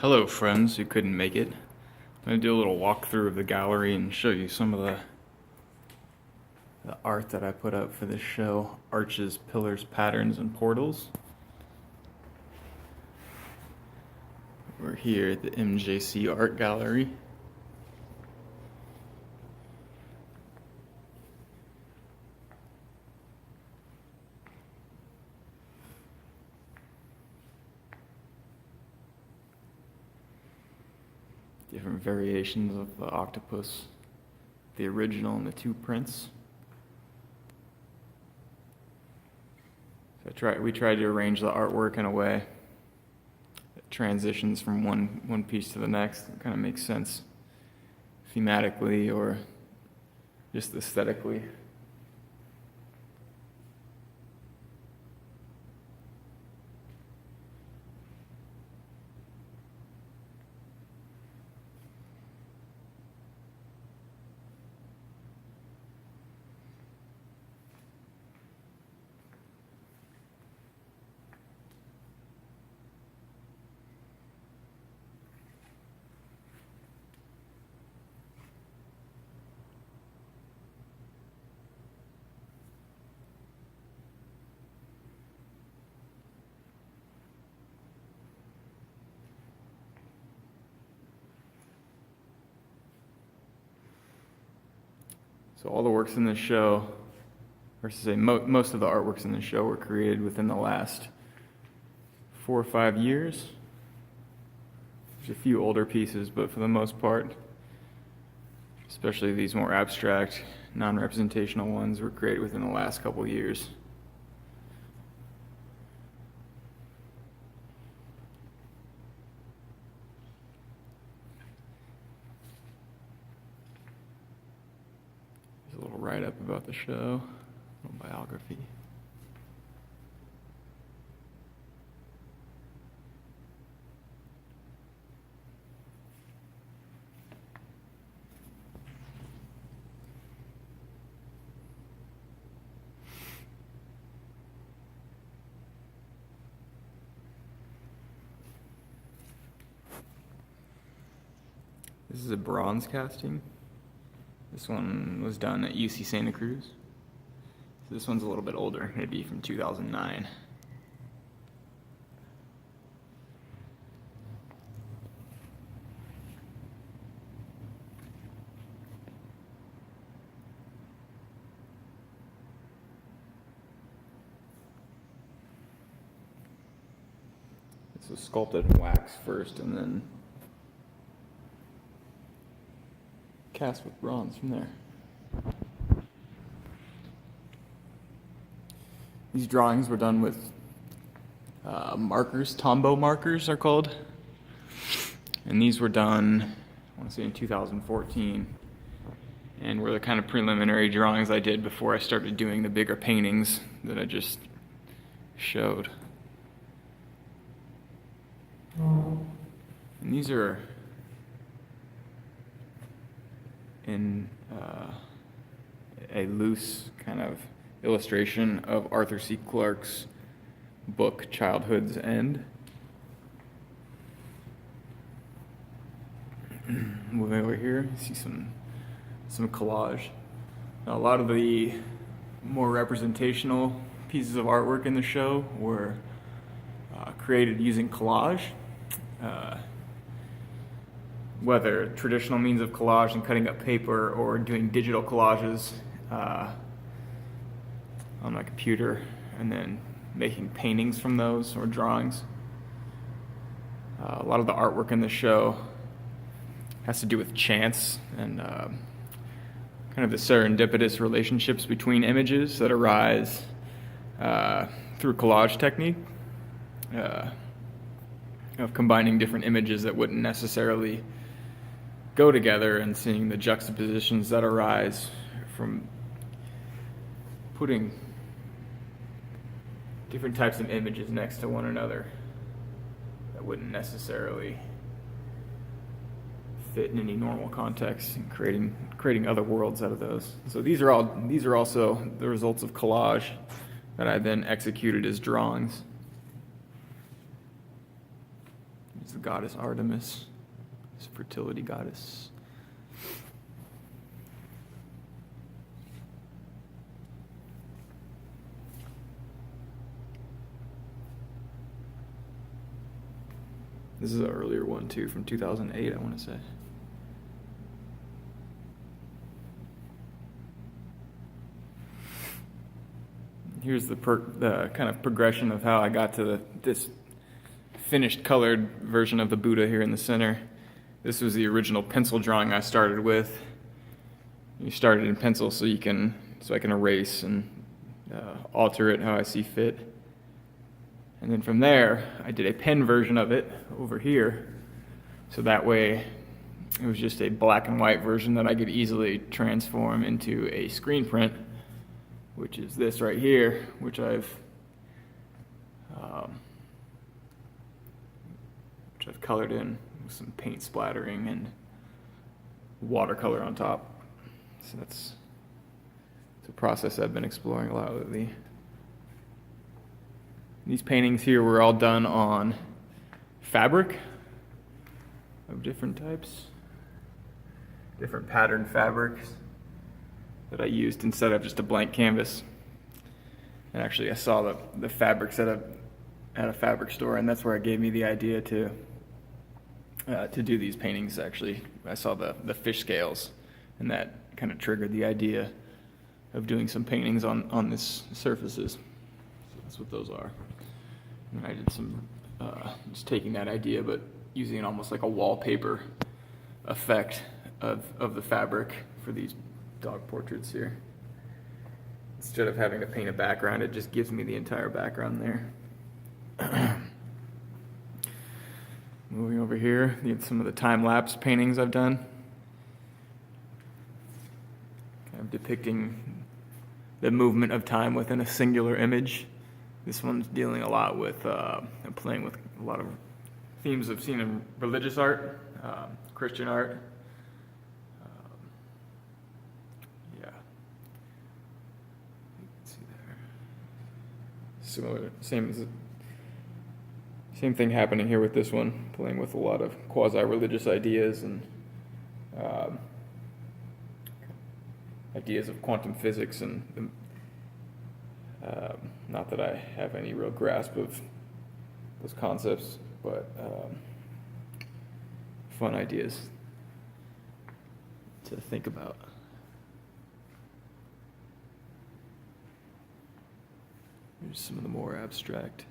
Hello, friends who couldn't make it. I'm going to do a little walkthrough of the gallery and show you some of the art that I put up for this show: arches, pillars, patterns, and portals. We're here at the MJC Art Gallery. Different variations of the octopus, the original and the two prints. So we tried to arrange the artwork in a way that transitions from one piece to the next. It kind of makes sense thematically or just aesthetically. So all the works in this show, or to say most of the artworks in this show were created within the last 4 or 5 years. There's a few older pieces, but for the most part, especially these more abstract, non-representational ones, were created within the last couple years. There's a little write-up about the show, a little biography. This is a bronze casting. This one was done at UC Santa Cruz. So this one's a little bit older, maybe from 2009. This was sculpted in wax first and then cast with bronze from there. These drawings were done with markers. Tombow markers are called. And these were done, I want to say in 2014, and were the kind of preliminary drawings I did before I started doing the bigger paintings that I just showed. And these are in a loose kind of illustration of Arthur C. Clarke's book, Childhood's End. Moving over here, you see some collage. Now, a lot of the more representational pieces of artwork in the show were created using collage. Whether traditional means of collage and cutting up paper or doing digital collages on my computer and then making paintings from those or drawings. A lot of the artwork in the show has to do with chance and kind of the serendipitous relationships between images that arise through collage technique, of combining different images that wouldn't necessarily go together and seeing the juxtapositions that arise from putting different types of images next to one another that wouldn't necessarily fit in any normal context, and creating other worlds out of those. So these are also the results of collage that I then executed as drawings. the goddess Artemis, this fertility goddess. This is an earlier one too, from 2008, I want to say. Here's the kind of progression of how I got to this finished colored version of the Buddha here in the center. This was the original pencil drawing I started with. You started in pencil so I can erase and alter it how I see fit. And then from there, I did a pen version of it over here. So that way, it was just a black and white version that I could easily transform into a screen print, which is this right here, which I've colored in with some paint splattering and watercolor on top. So it's a process I've been exploring a lot lately. These paintings here were all done on fabric of different types, different patterned fabrics that I used instead of just a blank canvas. And actually I saw the fabrics at a fabric store, and that's where it gave me the idea to do these paintings. Actually, I saw the fish scales, and that kind of triggered the idea of doing some paintings on this surfaces. So that's what those are. And I did some, just taking that idea, but using it almost like a wallpaper effect of the fabric for these dog portraits here. Instead of having to paint a background, it just gives me the entire background there. Moving over here, some of the time-lapse paintings I've done. Kind of depicting the movement of time within a singular image. This one's dealing a lot with, playing with a lot of themes I've seen in religious art, Christian art. Yeah. You can see there. Similar, same thing happening here with this one, playing with a lot of quasi-religious ideas and ideas of quantum physics and not that I have any real grasp of those concepts, but fun ideas to think about. Here's some of the more abstract.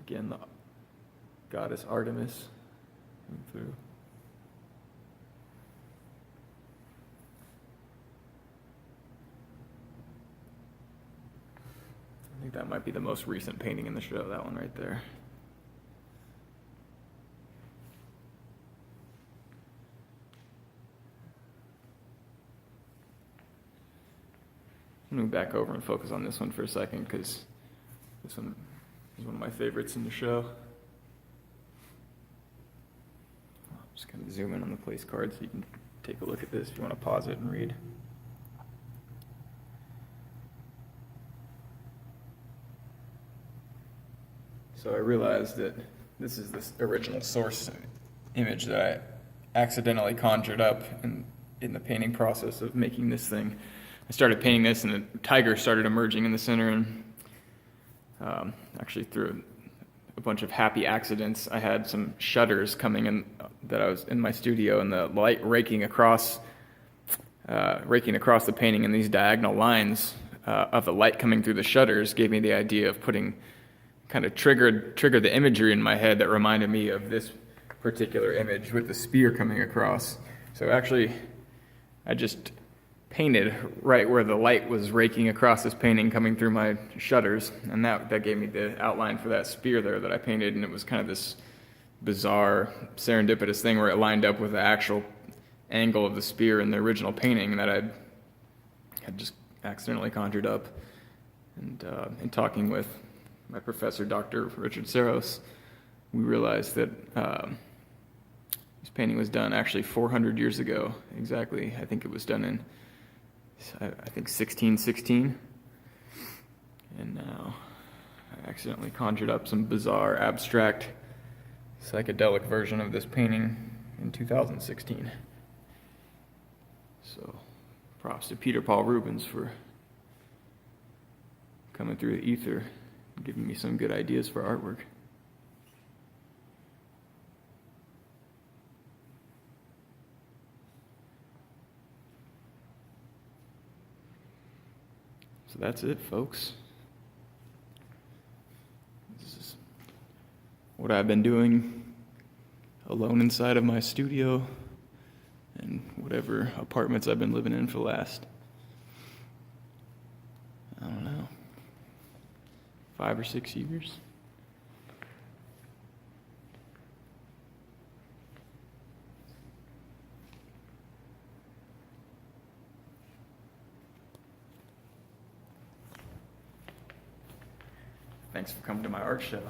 Again, the goddess Artemis coming through. I think that might be the most recent painting in the show, that one right there. I'm going to move back over and focus on this one for a second, because this one is one of my favorites in the show. I'll just kind of zoom in on the place card so you can take a look at this if you want to pause it and read. So I realized that this is the original source image that I accidentally conjured up in the painting process of making this thing. I started painting this, and a tiger started emerging in the center, and actually through a bunch of happy accidents, I had some shutters coming in that I was in my studio, and the light raking across the painting, and these diagonal lines of the light coming through the shutters gave me the idea of triggered the imagery in my head that reminded me of this particular image with the spear coming across. So actually, I just painted right where the light was raking across this painting coming through my shutters, and that gave me the outline for that spear there that I painted, and it was kind of this bizarre serendipitous thing where it lined up with the actual angle of the spear in the original painting that I had just accidentally conjured up. And in talking with my professor, Dr. Richard Serros, we realized that this painting was done actually 400 years ago, exactly. I think it was done in I think 1616. And now I accidentally conjured up some bizarre, abstract, psychedelic version of this painting in 2016. So props to Peter Paul Rubens for coming through the ether and giving me some good ideas for artwork. So that's it, folks. This is what I've been doing alone inside of my studio and whatever apartments I've been living in for the last, I don't know, 5 or 6 years. Thanks for coming to my art show.